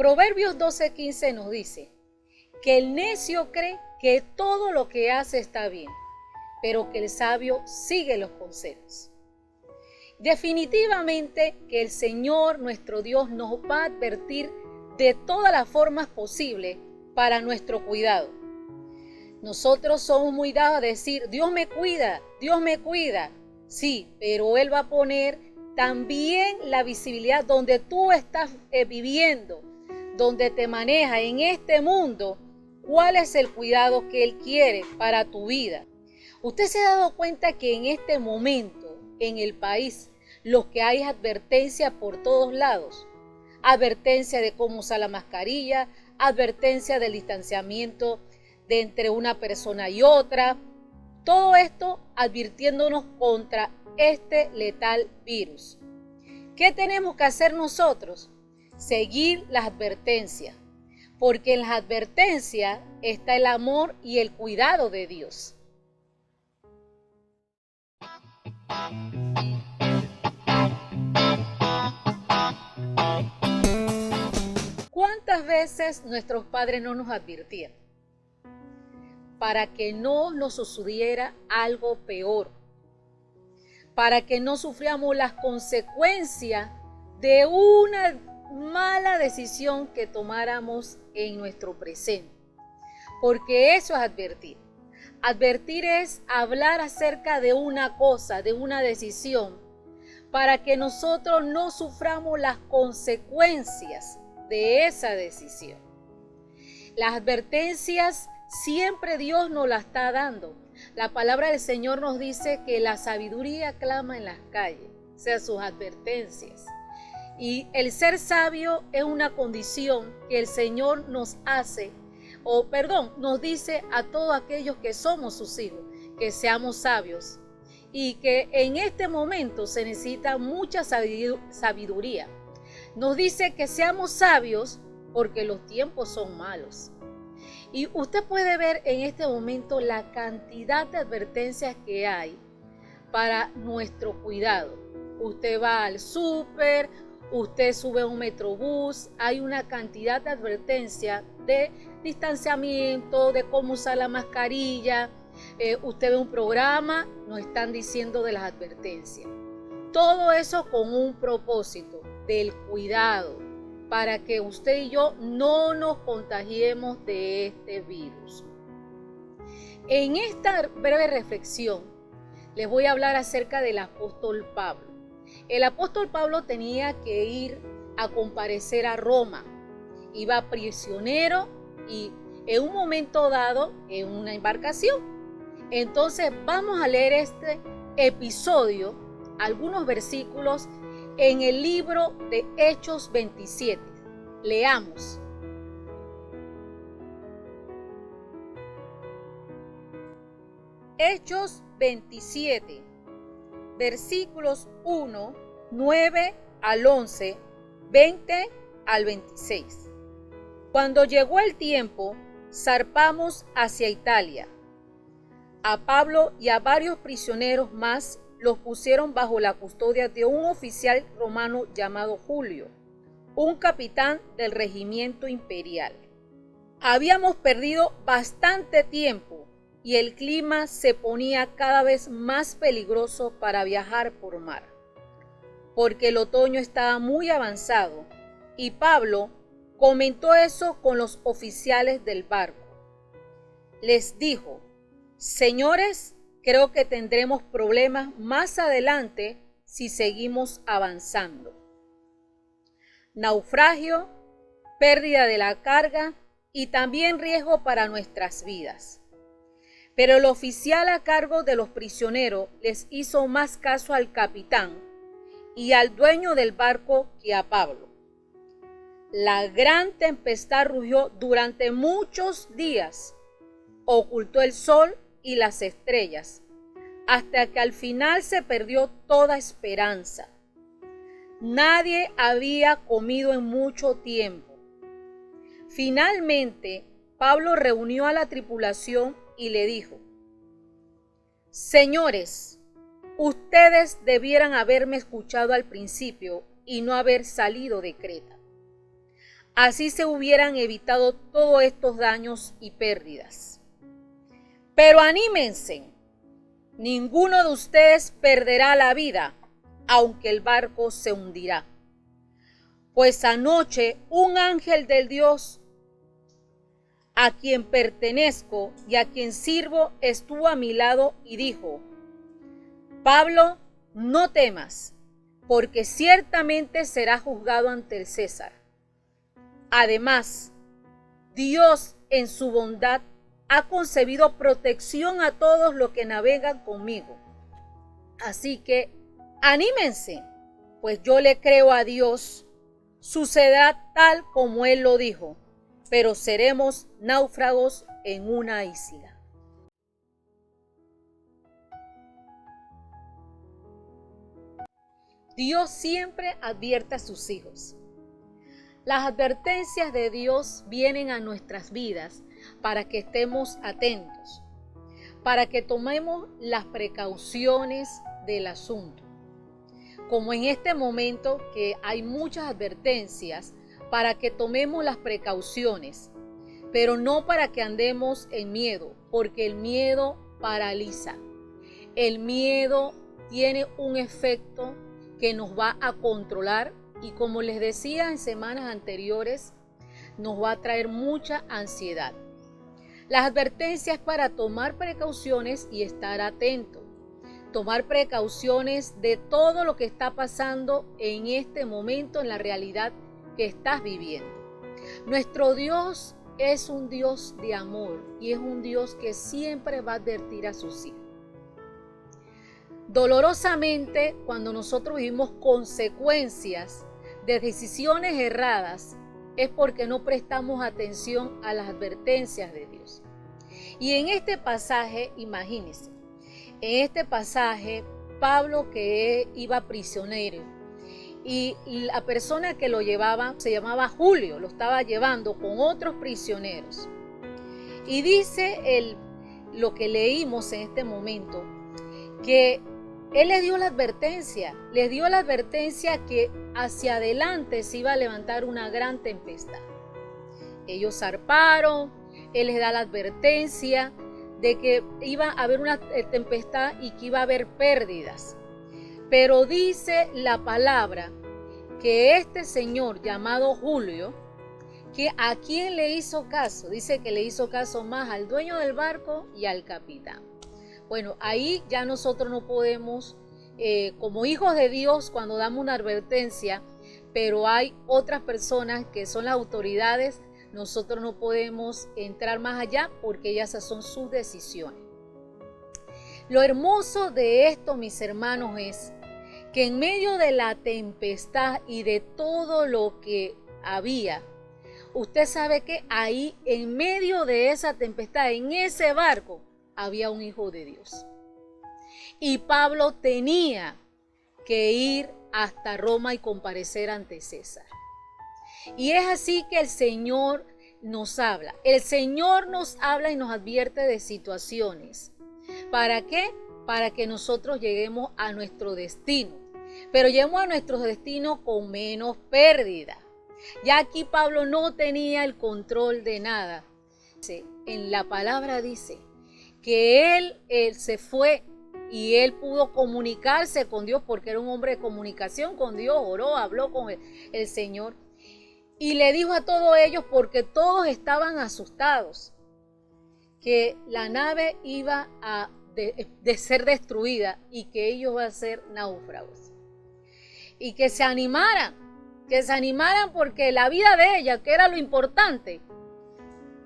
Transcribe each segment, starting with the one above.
Proverbios 12:15 nos dice que el necio cree que todo lo que hace está bien, pero que el sabio sigue los consejos. Definitivamente que el Señor nuestro Dios nos va a advertir de todas las formas posibles para nuestro cuidado. Nosotros somos muy dados a decir, Dios me cuida, Dios me cuida. Sí, pero Él va a poner también la visibilidad donde tú estás viviendo, donde te manejas en este mundo, cuál es el cuidado que Él quiere para tu vida. Usted se ha dado cuenta que en este momento, en el país, lo que hay es advertencia por todos lados. Advertencia de cómo usar la mascarilla, advertencia del distanciamiento de entre una persona y otra. Todo esto advirtiéndonos contra este letal virus. ¿Qué tenemos que hacer nosotros? Seguir las advertencias, porque en las advertencias está el amor y el cuidado de Dios. ¿Cuántas veces nuestros padres no nos advirtieron para que no nos sucediera algo peor? Para que no sufriéramos las consecuencias de una mala decisión que tomáramos en nuestro presente. Porque eso es advertir. Advertir es hablar acerca de una cosa, de una decisión, para que nosotros no suframos las consecuencias de esa decisión. Las advertencias siempre Dios nos las está dando. La palabra del Señor nos dice que la sabiduría clama en las calles, o sea, sus advertencias. Y el ser sabio es una condición que el Señor nos hace, nos dice a todos aquellos que somos sus hijos, que seamos sabios. Y que en este momento se necesita mucha sabiduría. Nos dice que seamos sabios porque los tiempos son malos. Y usted puede ver en este momento la cantidad de advertencias que hay para nuestro cuidado. Usted va al súper, usted sube a un metrobús, hay una cantidad de advertencias de distanciamiento, de cómo usar la mascarilla. Usted ve un programa, nos están diciendo de las advertencias. Todo eso con un propósito del cuidado, para que usted y yo no nos contagiemos de este virus. En esta breve reflexión les voy a hablar acerca del apóstol Pablo. El apóstol Pablo tenía que ir a comparecer a Roma. Iba prisionero y en un momento dado en una embarcación. Entonces vamos a leer este episodio, algunos versículos en el libro de Hechos 27. Leamos. Hechos 27, versículos 1, 9 al 11, 20 al 26. Cuando llegó el tiempo, zarpamos hacia Italia. A Pablo y a varios prisioneros más los pusieron bajo la custodia de un oficial romano llamado Julio, un capitán del regimiento imperial. Habíamos perdido bastante tiempo y el clima se ponía cada vez más peligroso para viajar por mar, porque el otoño estaba muy avanzado y Pablo comentó eso con los oficiales del barco. Les dijo: señores, creo que tendremos problemas más adelante si seguimos avanzando. Naufragio, pérdida de la carga y también riesgo para nuestras vidas. Pero el oficial a cargo de los prisioneros les hizo más caso al capitán y al dueño del barco que a Pablo. La gran tempestad rugió durante muchos días, ocultó el sol y las estrellas, hasta que al final se perdió toda esperanza. Nadie había comido en mucho tiempo. Finalmente, Pablo reunió a la tripulación y le dijo: señores, ustedes debieran haberme escuchado al principio y no haber salido de Creta. Así se hubieran evitado todos estos daños y pérdidas. Pero anímense, ninguno de ustedes perderá la vida, aunque el barco se hundirá. Pues anoche un ángel del Dios a quien pertenezco y a quien sirvo estuvo a mi lado y dijo: Pablo, no temas, porque ciertamente serás juzgado ante el César. Además, Dios en su bondad ha concebido protección a todos los que navegan conmigo. Así que anímense, pues yo le creo a Dios, sucederá tal como Él lo dijo, pero seremos náufragos en una isla. Dios siempre advierte a sus hijos. Las advertencias de Dios vienen a nuestras vidas para que estemos atentos, para que tomemos las precauciones del asunto. Como en este momento que hay muchas advertencias para que tomemos las precauciones, pero no para que andemos en miedo, porque el miedo paraliza. El miedo tiene un efecto que nos va a controlar y, como les decía en semanas anteriores, nos va a traer mucha ansiedad. Las advertencias para tomar precauciones y estar atento. Tomar precauciones de todo lo que está pasando en este momento, en la realidad que estás viviendo. Nuestro Dios es un Dios de amor y es un Dios que siempre va a advertir a sus hijos. Dolorosamente, cuando nosotros vivimos consecuencias de decisiones erradas, es porque no prestamos atención a las advertencias de Dios. Y en este pasaje, imagínense, en este pasaje, Pablo, que iba prisionero, y la persona que lo llevaba se llamaba Julio, lo estaba llevando con otros prisioneros. Y dice lo que leímos en este momento, que él les dio la advertencia que hacia adelante se iba a levantar una gran tempestad. Ellos zarparon, él les da la advertencia de que iba a haber una tempestad y que iba a haber pérdidas. Pero dice la palabra que este señor llamado Julio, que a quién le hizo caso, dice que le hizo caso más al dueño del barco y al capitán. Bueno, ahí ya nosotros no podemos, como hijos de Dios, cuando damos una advertencia, pero hay otras personas que son las autoridades, nosotros no podemos entrar más allá porque esas son sus decisiones. Lo hermoso de esto, mis hermanos, es que en medio de la tempestad y de todo lo que había, usted sabe que ahí, en medio de esa tempestad, en ese barco, había un hijo de Dios. Y Pablo tenía que ir hasta Roma y comparecer ante César. Y es así que el Señor nos habla. El Señor nos habla y nos advierte de situaciones. ¿Para qué? Para que nosotros lleguemos a nuestro destino. Pero lleguemos a nuestro destino con menos pérdida. Ya aquí Pablo no tenía el control de nada. En la palabra dice que él se fue y él pudo comunicarse con Dios porque era un hombre de comunicación con Dios, oró, habló con el Señor y le dijo a todos ellos, porque todos estaban asustados, que la nave iba a de ser destruida y que ellos iban a ser náufragos, y que se animaran porque la vida de ella, que era lo importante,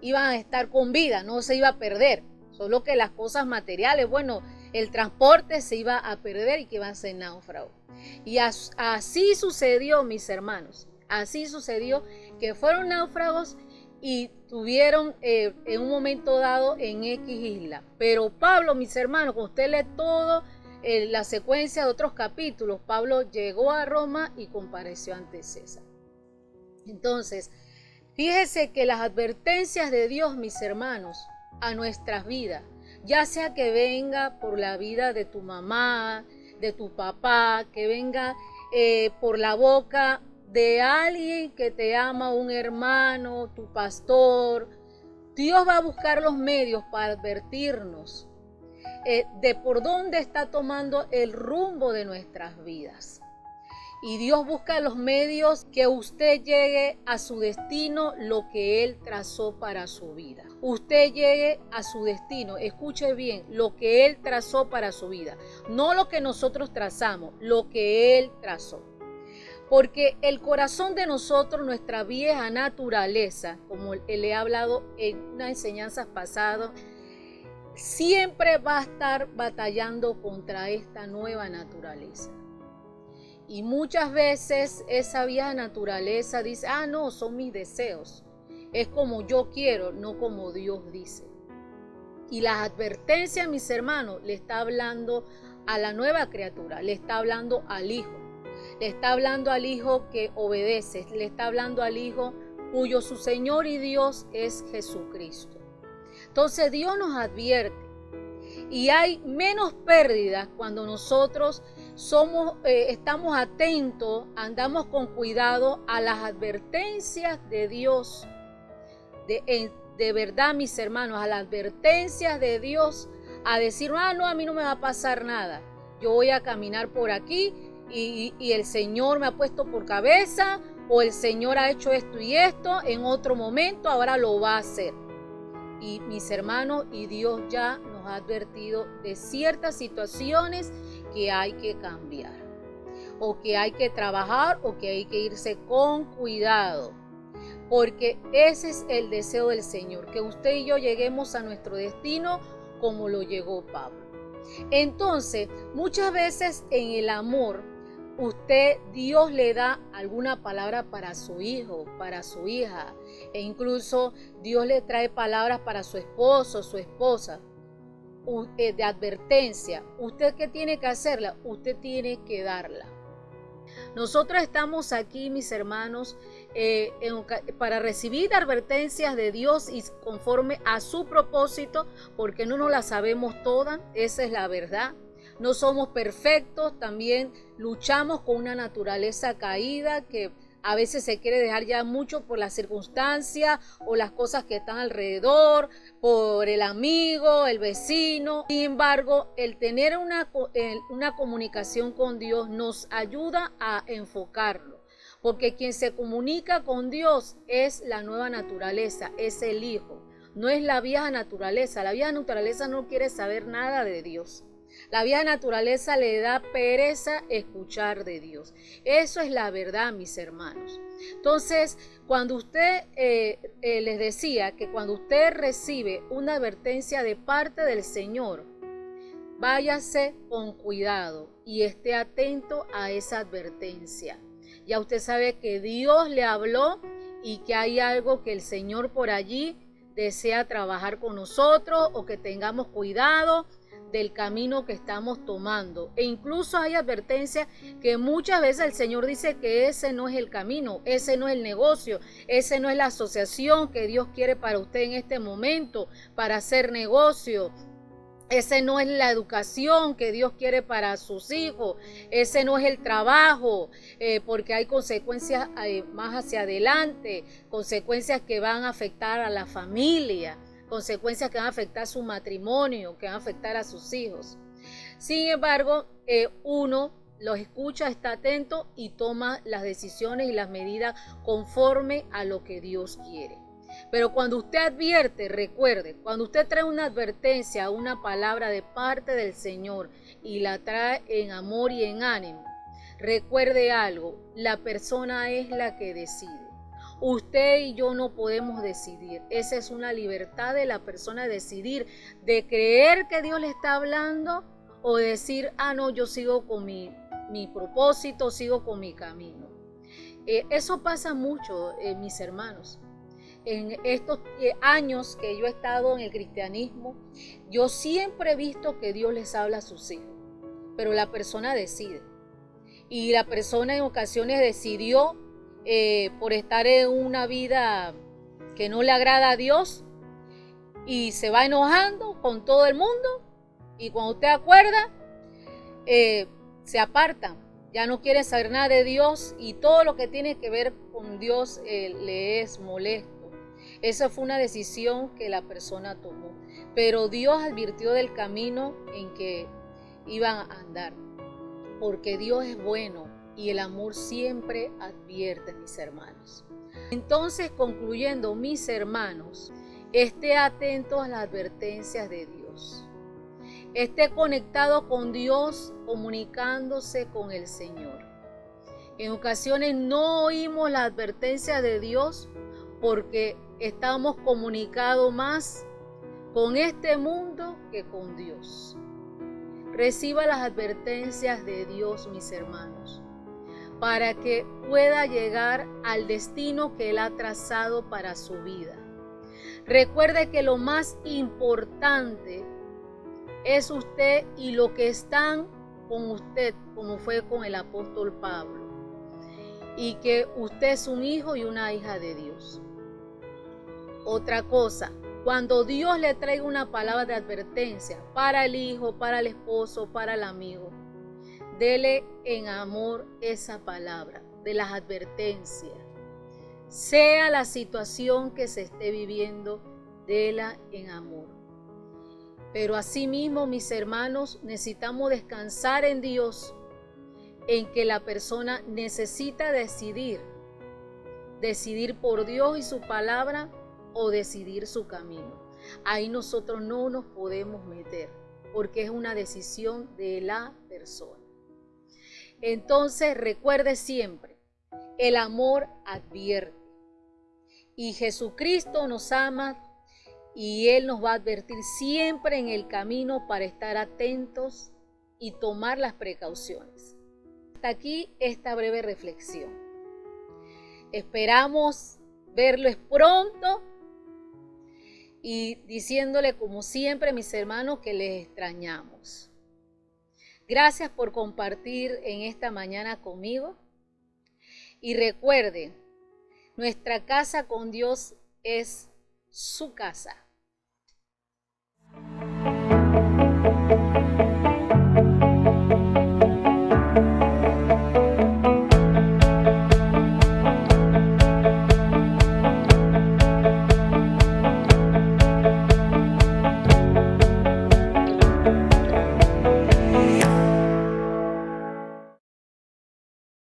iban a estar con vida, no se iba a perder. Solo que las cosas materiales, bueno, el transporte se iba a perder y que iba a ser náufrago. Y así sucedió, mis hermanos. Así sucedió, que fueron náufragos y tuvieron en un momento dado en X isla. Pero Pablo, mis hermanos, cuando usted lee todo la secuencia de otros capítulos, Pablo llegó a Roma y compareció ante César. Entonces, fíjese que las advertencias de Dios, mis hermanos, a nuestras vidas, ya sea que venga por la vida de tu mamá, de tu papá, que venga por la boca de alguien que te ama, un hermano, tu pastor. Dios va a buscar los medios para advertirnos de por dónde está tomando el rumbo de nuestras vidas. Y Dios busca los medios que usted llegue a su destino, lo que Él trazó para su vida. Usted llegue a su destino, escuche bien, lo que Él trazó para su vida. No lo que nosotros trazamos, lo que Él trazó. Porque el corazón de nosotros, nuestra vieja naturaleza, como le he hablado en unas enseñanzas pasadas, siempre va a estar batallando contra esta nueva naturaleza. Y muchas veces esa vieja naturaleza dice, no, son mis deseos. Es como yo quiero, no como Dios dice. Y las advertencias, mis hermanos, le está hablando a la nueva criatura, le está hablando al Hijo. Le está hablando al Hijo que obedece, le está hablando al Hijo cuyo su Señor y Dios es Jesucristo. Entonces Dios nos advierte y hay menos pérdidas cuando nosotros estamos atentos, andamos con cuidado a las advertencias de Dios. De verdad, mis hermanos, a las advertencias de Dios, a decir, no, a mí no me va a pasar nada. Yo voy a caminar por aquí y el Señor me ha puesto por cabeza, o el Señor ha hecho esto y esto en otro momento, ahora lo va a hacer. Y mis hermanos, y Dios ya nos ha advertido de ciertas situaciones que hay que cambiar, o que hay que trabajar, o que hay que irse con cuidado. Porque ese es el deseo del Señor, que usted y yo lleguemos a nuestro destino como lo llegó Pablo. Entonces, muchas veces en el amor, Dios le da alguna palabra para su hijo, para su hija, e incluso Dios le trae palabras para su esposo, su esposa, de advertencia. ¿Usted qué tiene que hacerla? Usted tiene que darla. Nosotros estamos aquí, mis hermanos, para recibir advertencias de Dios y conforme a su propósito, porque no nos las sabemos todas, esa es la verdad. No somos perfectos, también luchamos con una naturaleza caída que a veces se quiere dejar ya mucho por las circunstancias o las cosas que están alrededor, por el amigo, el vecino. Sin embargo, el tener una comunicación con Dios nos ayuda a enfocarlo. Porque quien se comunica con Dios es la nueva naturaleza, es el Hijo, no es la vieja naturaleza. La vieja naturaleza no quiere saber nada de Dios. La vieja naturaleza le da pereza escuchar de Dios. Eso es la verdad, mis hermanos. Entonces, cuando usted, les decía que cuando usted recibe una advertencia de parte del Señor, váyase con cuidado y esté atento a esa advertencia. Ya usted sabe que Dios le habló y que hay algo que el Señor por allí desea trabajar con nosotros, o que tengamos cuidado del camino que estamos tomando. E incluso hay advertencias que muchas veces el Señor dice que ese no es el camino, ese no es el negocio, ese no es la asociación que Dios quiere para usted en este momento, para hacer negocio. Ese no es la educación que Dios quiere para sus hijos. Ese no es el trabajo, porque hay consecuencias más hacia adelante, consecuencias que van a afectar a la familia, consecuencias que van a afectar a su matrimonio, que van a afectar a sus hijos. Sin embargo, uno los escucha, está atento y toma las decisiones y las medidas conforme a lo que Dios quiere. Pero cuando usted advierte, recuerde, cuando usted trae una advertencia, una palabra de parte del Señor y la trae en amor y en ánimo, recuerde algo, la persona es la que decide. Usted y yo no podemos decidir. Esa es una libertad de la persona, decidir, de creer que Dios le está hablando o decir, no, yo sigo con mi propósito, sigo con mi camino. Eso pasa mucho, mis hermanos. En estos años que yo he estado en el cristianismo, yo siempre he visto que Dios les habla a sus hijos, pero la persona decide. Y la persona en ocasiones decidió por estar en una vida que no le agrada a Dios y se va enojando con todo el mundo, y cuando usted acuerda, se apartan. ya no quiere saber nada de Dios y todo lo que tiene que ver con Dios le es molesto. Esa fue una decisión que la persona tomó, pero Dios advirtió del camino en que iban a andar, porque Dios es bueno y el amor siempre advierte, mis hermanos. Entonces, concluyendo, mis hermanos, esté atento a las advertencias de Dios. Esté conectado con Dios, comunicándose con el Señor. En ocasiones no oímos las advertencias de Dios porque estamos comunicados más con este mundo que con Dios. Reciba las advertencias de Dios, mis hermanos, para que pueda llegar al destino que Él ha trazado para su vida. Recuerde que lo más importante es usted y lo que están con usted, como fue con el apóstol Pablo, y que usted es un hijo y una hija de Dios. Otra cosa, cuando Dios le traiga una palabra de advertencia para el hijo, para el esposo, para el amigo, dele en amor esa palabra de las advertencias. Sea la situación que se esté viviendo, déla en amor. Pero asimismo, mis hermanos, necesitamos descansar en Dios, en que la persona necesita decidir por Dios y su palabra o decidir su camino. Ahí nosotros no nos podemos meter, porque es una decisión de la persona. Entonces, recuerde siempre, el amor advierte. Y Jesucristo nos ama y Él nos va a advertir siempre en el camino para estar atentos y tomar las precauciones. Hasta aquí esta breve reflexión. Esperamos verlos pronto y diciéndole como siempre, mis hermanos, que les extrañamos. Gracias por compartir en esta mañana conmigo. Y recuerden, nuestra casa con Dios es su casa.